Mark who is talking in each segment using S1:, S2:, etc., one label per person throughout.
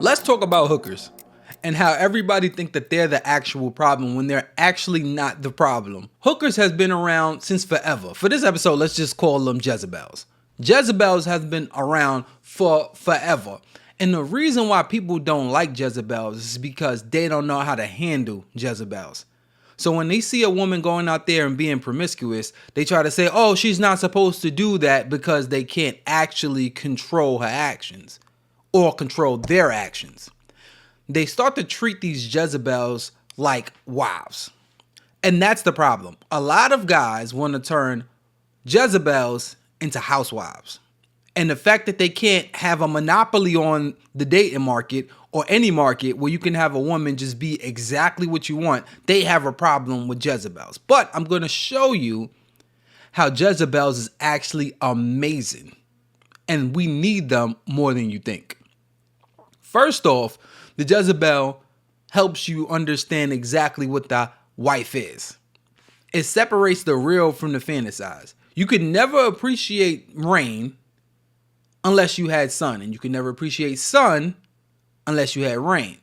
S1: Let's talk about hookers and how everybody think that they're the actual problem when they're actually not the problem. Hookers has been around since forever. For this episode, let's just call them Jezebels. Jezebels has been around for forever. And the reason why people don't like Jezebels is because they don't know how to handle Jezebels. So when they see a woman going out there and being promiscuous, they try to say, oh, she's not supposed to do that because they can't actually control her actions or control their actions. They start to treat these Jezebels like wives. And that's the problem. A lot of guys want to turn Jezebels into housewives. And the fact that they can't have a monopoly on the dating market or any market where you can have a woman just be exactly what you want, they have a problem with Jezebels. But I'm going to show you how Jezebels is actually amazing. And we need them more than you think. First off, the Jezebel helps you understand exactly what the wife is. It separates the real from the fantasized. You could never appreciate rain unless you had sun, and you could never appreciate sun unless you had rain.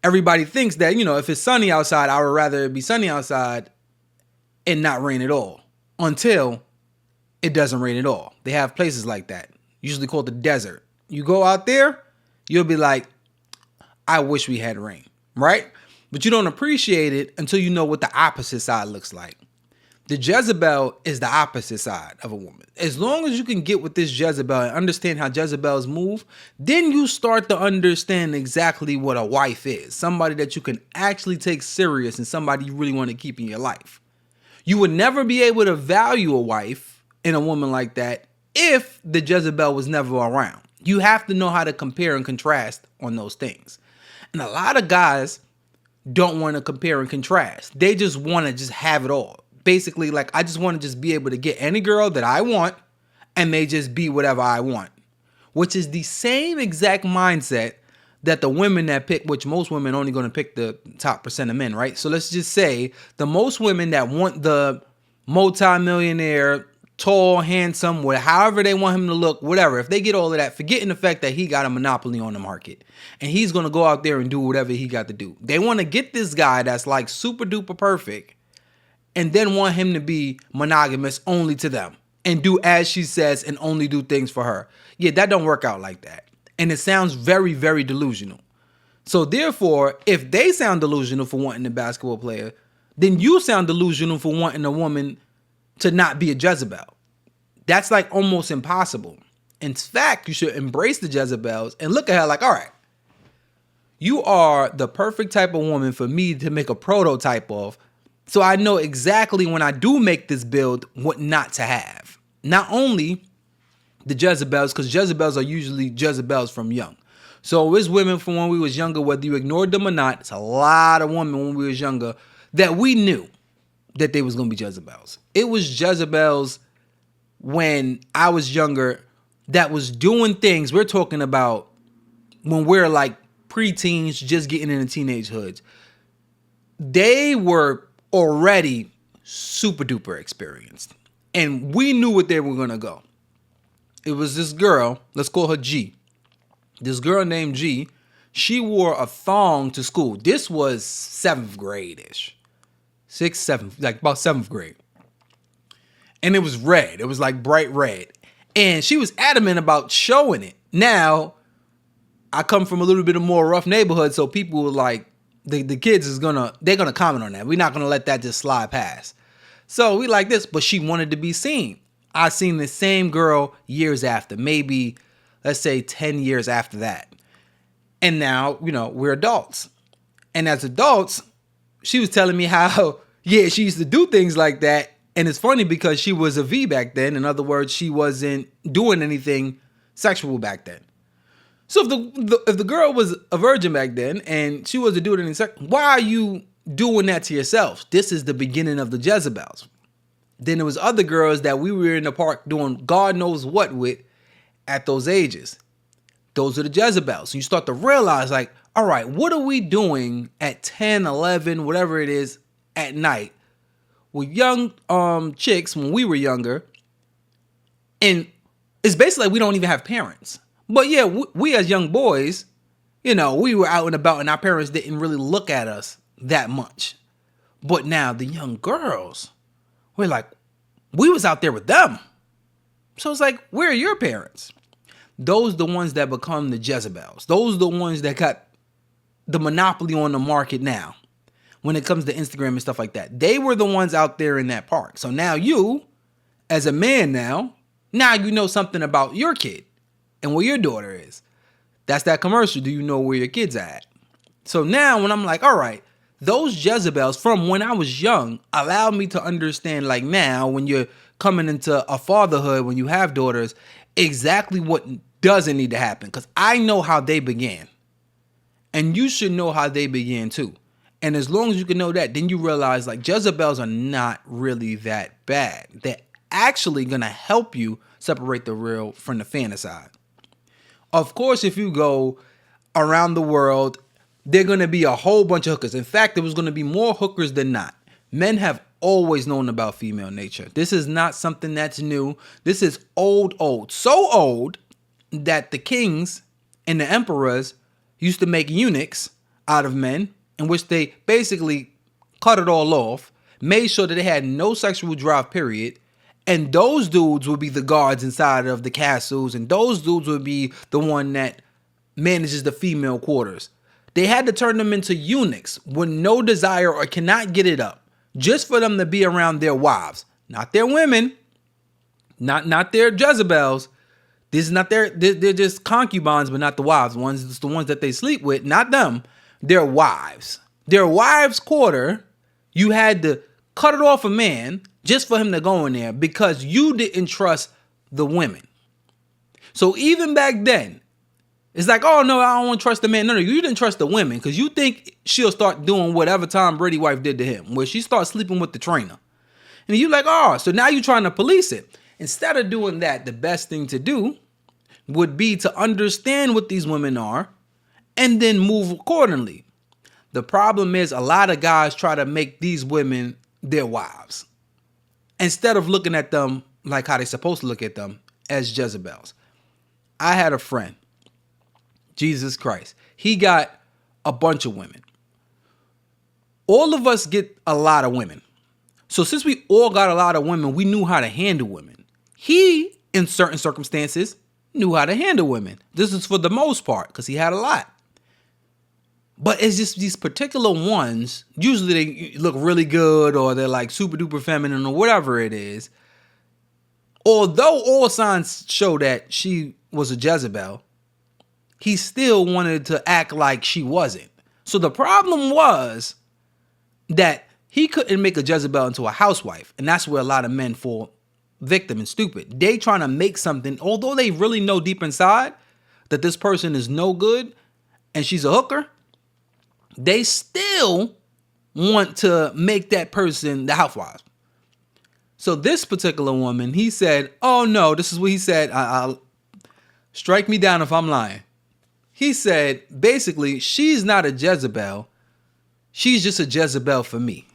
S1: Everybody thinks that, if it's sunny outside, I would rather it be sunny outside and not rain at all until it doesn't rain at all. They have places like that, usually called the desert. You go out there, you'll be like, I wish we had rain, right? But you don't appreciate it until you know what the opposite side looks like. The Jezebel is the opposite side of a woman. As long as you can get with this Jezebel and understand how Jezebels move, then you start to understand exactly what a wife is. Somebody that you can actually take serious and somebody you really want to keep in your life. You would never be able to value a wife in a woman like that if the Jezebel was never around. You have to know how to compare and contrast on those things. And a lot of guys don't want to compare and contrast. They just want to just have it all. Basically, like, I just want to just be able to get any girl that I want and they just be whatever I want. Which is the same exact mindset that the women that pick, which most women only going to pick the top percent of men, right? So let's just say the most women that want the multi-millionaire, tall, handsome, however they want him to look, whatever. If they get all of that, forgetting the fact that he got a monopoly on the market and he's going to go out there and do whatever he got to do. They want to get this guy that's like super duper perfect and then want him to be monogamous only to them and do as she says and only do things for her. Yeah, that don't work out like that. And it sounds very, very delusional. So therefore, if they sound delusional for wanting a basketball player, then you sound delusional for wanting a woman to not be a Jezebel. That's like almost impossible. In fact, you should embrace the Jezebels and look at her like, all right, you are the perfect type of woman for me to make a prototype of. So I know exactly when I do make this build, what not to have. Not only the Jezebels, because Jezebels are usually Jezebels from young. So it's women from when we was younger, whether you ignored them or not. It's a lot of women when we was younger that we knew that they was going to be Jezebels. It was Jezebels when I was younger that was doing things. We're talking about when we're like preteens, just getting into teenage hoods. They were already super duper experienced. And we knew what they were going to go. It was this girl, let's call her G. This girl named G, she wore a thong to school. This was 7th grade-ish. 6th, 7th, like about 7th grade. And it was red. It was like bright red. And she was adamant about showing it. Now, I come from a little bit of more rough neighborhood, so people were like, the kids they're gonna comment on that. We're not gonna let that just slide past. So we like this, but she wanted to be seen. I seen the same girl years after, maybe let's say 10 years after that. And now, we're adults. And as adults, she was telling me how, yeah, she used to do things like that. And it's funny because she was a V back then. In other words, she wasn't doing anything sexual back then. So if the girl was a virgin back then and she wasn't doing anything sexual, why are you doing that to yourself? This is the beginning of the Jezebels. Then there was other girls that we were in the park doing God knows what with at those ages. Those are the Jezebels. So you start to realize like, all right, what are we doing at 10, 11, whatever it is at night with young chicks when we were younger? And it's basically like we don't even have parents. But yeah, we as young boys, we were out and about and our parents didn't really look at us that much. But now the young girls, we're like, we was out there with them. So it's like, where are your parents? Those the ones that become the Jezebels. Those the ones that got the monopoly on the market now when it comes to Instagram and stuff like that. They were the ones out there in that park. So now you, as a man now you know something about your kid and where your daughter is. That's that commercial. Do you know where your kid's at? So now when I'm like, all right, those Jezebels from when I was young allowed me to understand, like, now when you're coming into a fatherhood, when you have daughters, exactly what doesn't need to happen. Because I know how they began. And you should know how they began too. And as long as you can know that, then you realize, like, Jezebels are not really that bad. They're actually going to help you separate the real from the fantasy. Of course, if you go around the world, there are going to be a whole bunch of hookers. In fact, there was going to be more hookers than not. Men have always known about female nature. This is not something that's new. This is old. So old that the kings and the emperors used to make eunuchs out of men, in which they basically cut it all off, made sure that they had no sexual drive, period. And those dudes would be the guards inside of the castles, and those dudes would be the one that manages the female quarters. They had to turn them into eunuchs with no desire or cannot get it up, just for them to be around their wives, not their women, not their Jezebels. This is not they're just concubines, but not the wives. It's the ones that they sleep with, not them. Their wives. Their wives' quarter, you had to cut it off a man just for him to go in there because you didn't trust the women. So even back then, it's like, oh no, I don't want to trust the man. No, you didn't trust the women because you think she'll start doing whatever Tom Brady wife did to him, where she starts sleeping with the trainer. And you're like, oh, so now you're trying to police it. Instead of doing that, the best thing to do would be to understand what these women are and then move accordingly. The problem is a lot of guys try to make these women their wives instead of looking at them like how they're supposed to look at them, as Jezebels. I had a friend, Jesus Christ. He got a bunch of women. All of us get a lot of women. So since we all got a lot of women, we knew how to handle women. He, in certain circumstances, knew how to handle women. This is for the most part because he had a lot. But it's just these particular ones, usually they look really good or they're like super duper feminine or whatever it is. Although all signs show that she was a Jezebel, he still wanted to act like she wasn't. So the problem was that he couldn't make a Jezebel into a housewife. And that's where a lot of men fall victim and stupid. They trying to make something, although they really know deep inside that this person is no good and she's a hooker, they still want to make that person the housewife. So this particular woman, he said, oh no, this is what he said. I'll strike me down if I'm lying. He said, basically, she's not a Jezebel. She's just a Jezebel for me.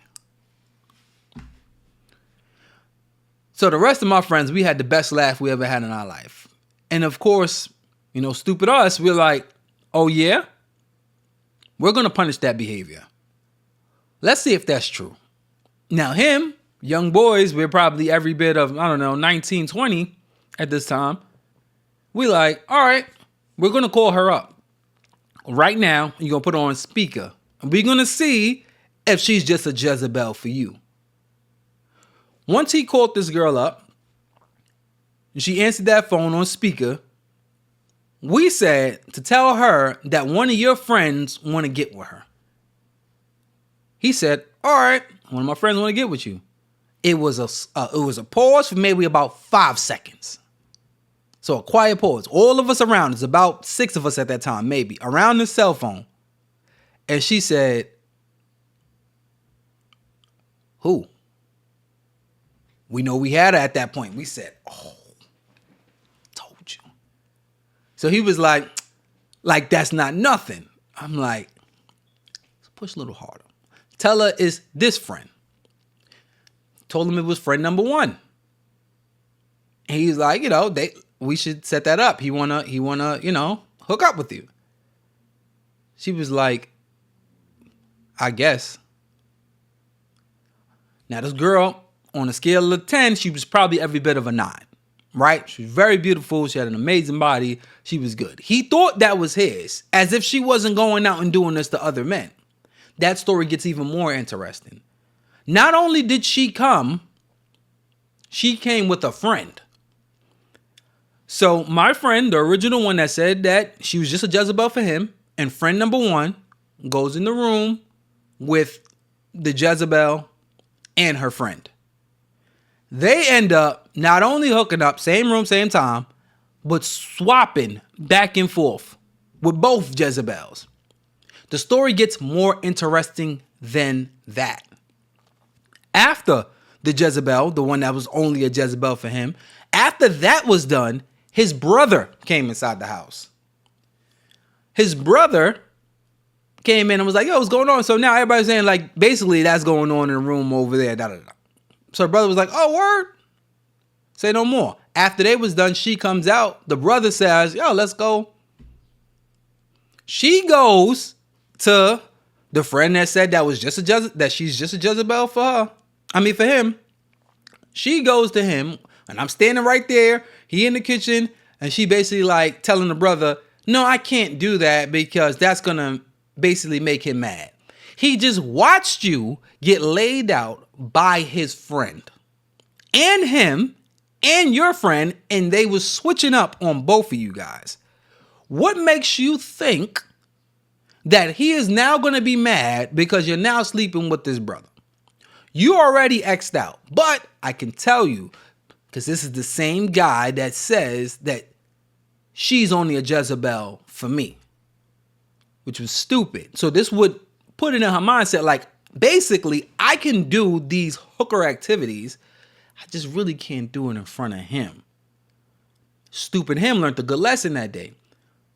S1: So the rest of my friends, we had the best laugh we ever had in our life. And of course, stupid us, we're like, oh yeah? We're going to punish that behavior. Let's see if that's true. Now him, young boys, we're probably every bit of, 19, 20 at this time. We like, all right, we're going to call her up. Right now, you're going to put her on speaker. And we're going to see if she's just a Jezebel for you. Once he called this girl up, and she answered that phone on speaker, we said to tell her that one of your friends want to get with her. He said, all right, one of my friends want to get with you. It was a pause for maybe about 5 seconds. So a quiet pause. All of us around, it's about 6 of us at that time, maybe, around the cell phone. And she said, who? We know we had her at that point. We said, oh, told you. So he was like, that's not nothing. I'm like, let's push a little harder. Tell her it's this friend. Told him it was friend number 1. And he's like, we should set that up. He wanna, hook up with you. She was like, I guess. Now, this girl, on a scale of 10, she was probably every bit of a 9, right? She was very beautiful. She had an amazing body. She was good. He thought that was his, as if she wasn't going out and doing this to other men. That story gets even more interesting. Not only did she come, she came with a friend. So my friend, the original one that said that she was just a Jezebel for him, and friend number 1 goes in the room with the Jezebel and her friend. They end up not only hooking up, same room, same time, but swapping back and forth with both Jezebels. The story gets more interesting than that. After the Jezebel, the one that was only a Jezebel for him, after that was done, his brother came inside the house. His brother came in and was like, yo, what's going on? So now everybody's saying, like, basically that's going on in the room over there. Da, da, da. So her brother was like, oh, word. Say no more. After they was done, she comes out. The brother says, yo, let's go. She goes to the friend that said that was just that she's just a Jezebel for her. For him. She goes to him, and I'm standing right there. He in the kitchen, and she basically like telling the brother, no, I can't do that because that's going to basically make him mad. He just watched you get laid out by his friend and him and your friend, and they was switching up on both of you guys. What makes you think that he is now going to be mad because you're now sleeping with this brother? You already X'd out, but I can tell you, because this is the same guy that says that she's only a Jezebel for me, which was stupid. So this would put it in her mindset, like, basically, I can do these hooker activities. I just really can't do it in front of him. Stupid him learned a good lesson that day.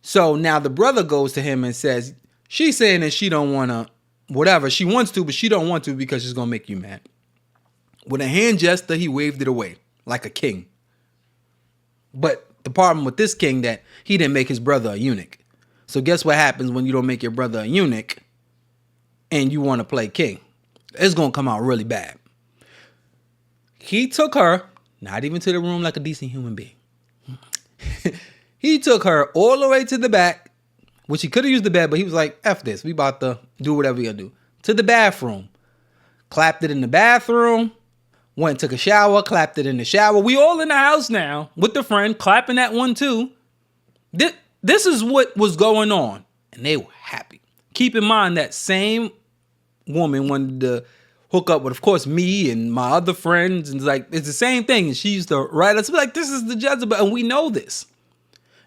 S1: So now the brother goes to him and says, she's saying that she don't want to, whatever. She wants to, but she don't want to because she's going to make you mad. With a hand gesture, he waved it away like a king. But the problem with this king that he didn't make his brother a eunuch. So guess what happens when you don't make your brother a eunuch and you want to play king? It's going to come out really bad. He took her, not even to the room like a decent human being. He took her all the way to the back, which he could have used the bed, but he was like, F this. We about to do whatever we got to do. To the bathroom. Clapped it in the bathroom. Went and took a shower. Clapped it in the shower. We all in the house now with the friend, clapping that one too. This is what was going on. And they were happy. Keep in mind that same woman wanted to hook up with, of course, me and my other friends. And it's the same thing. And she used to write us like, this is the Jezebel. And we know this.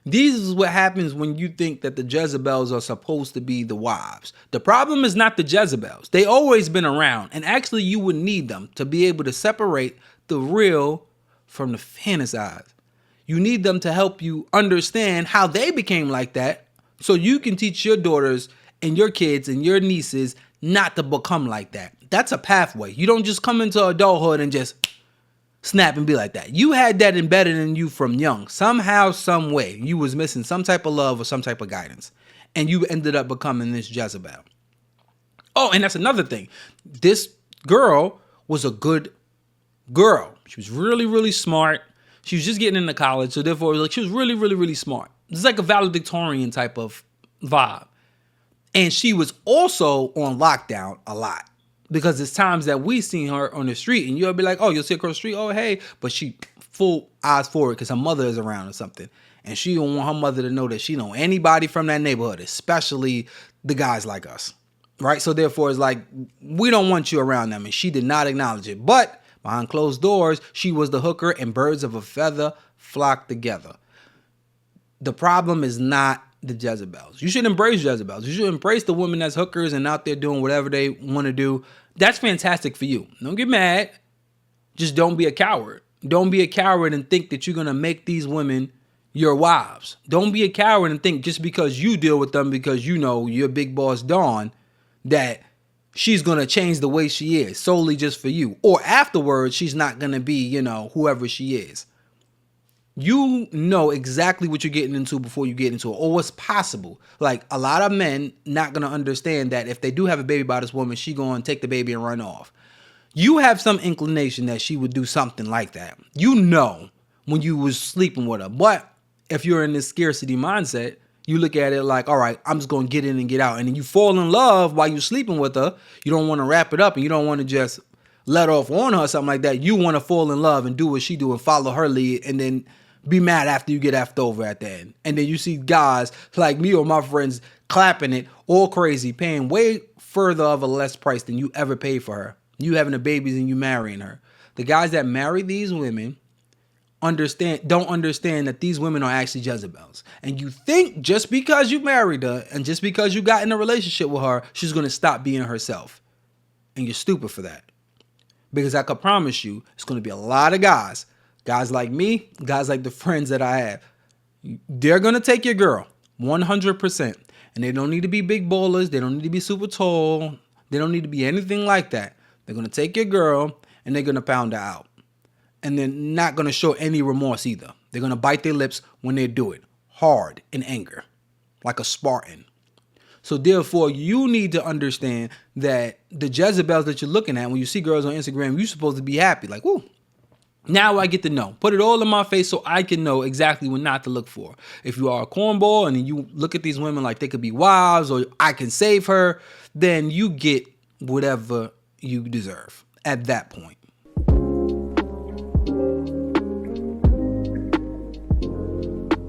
S1: This is what happens when you think that the Jezebels are supposed to be the wives. The problem is not the Jezebels. They always been around. And actually, you would need them to be able to separate the real from the fantasized. You need them to help you understand how they became like that so you can teach your daughters and your kids and your nieces not to become like that. That's a pathway. You don't just come into adulthood and just snap and be like that. You had that embedded in you from young. Somehow, some way, you was missing some type of love or some type of guidance. And you ended up becoming this Jezebel. Oh, and that's another thing. This girl was a good girl. She was really, really smart. She was just getting into college. So therefore, she was really, really, really smart. It's like a valedictorian type of vibe. And she was also on lockdown a lot. Because there's times that we seen her on the street and you'll be like, oh, you'll see her across the street. Oh, hey. But she full eyes forward because her mother is around or something. And she don't want her mother to know that she know anybody from that neighborhood, especially the guys like us. Right? So therefore, it's like, we don't want you around them. And she did not acknowledge it. But behind closed doors, she was the hooker and birds of a feather flock together. The problem is not the Jezebels. You should embrace Jezebels. You should embrace the women that's hookers and out there doing whatever they want to do. That's fantastic for you. Don't get mad. Just don't be a coward. Don't be a coward and think that you're going to make these women your wives. Don't be a coward and think just because you deal with them because you know your big boss Dawn that she's going to change the way she is solely just for you. Or afterwards, she's not going to be, whoever she is. You know exactly what you're getting into before you get into it, or what's possible. Like, a lot of men not gonna understand that if they do have a baby by this woman, she gonna take the baby and run off. You have some inclination that she would do something like that. You know when you was sleeping with her. But if you're in this scarcity mindset, you look at it like, all right, I'm just gonna get in and get out. And then you fall in love while you're sleeping with her. You don't want to wrap it up, and you don't want to just let off on her or something like that. You want to fall in love and do what she do and follow her lead, and then be mad after you get effed over at the end. And then you see guys like me or my friends clapping it all crazy, paying way further of a less price than you ever paid for her. You having the babies and you marrying her. The guys that marry these women don't understand that these women are actually Jezebels. And you think just because you married her and just because you got in a relationship with her, she's going to stop being herself. And you're stupid for that. Because I could promise you, it's going to be a lot of guys like me, guys like the friends that I have. They're going to take your girl 100%. And they don't need to be big ballers. They don't need to be super tall. They don't need to be anything like that. They're going to take your girl and they're going to pound her out. And they're not going to show any remorse either. They're going to bite their lips when they do it. Hard, in anger. Like a Spartan. So therefore, you need to understand that the Jezebels that you're looking at, when you see girls on Instagram, you're supposed to be happy. Like, whoo, now I get to know. Put it all in my face so I can know exactly what not to look for. If you are a cornball and you look at these women like they could be wives or I can save her, then you get whatever you deserve at that point.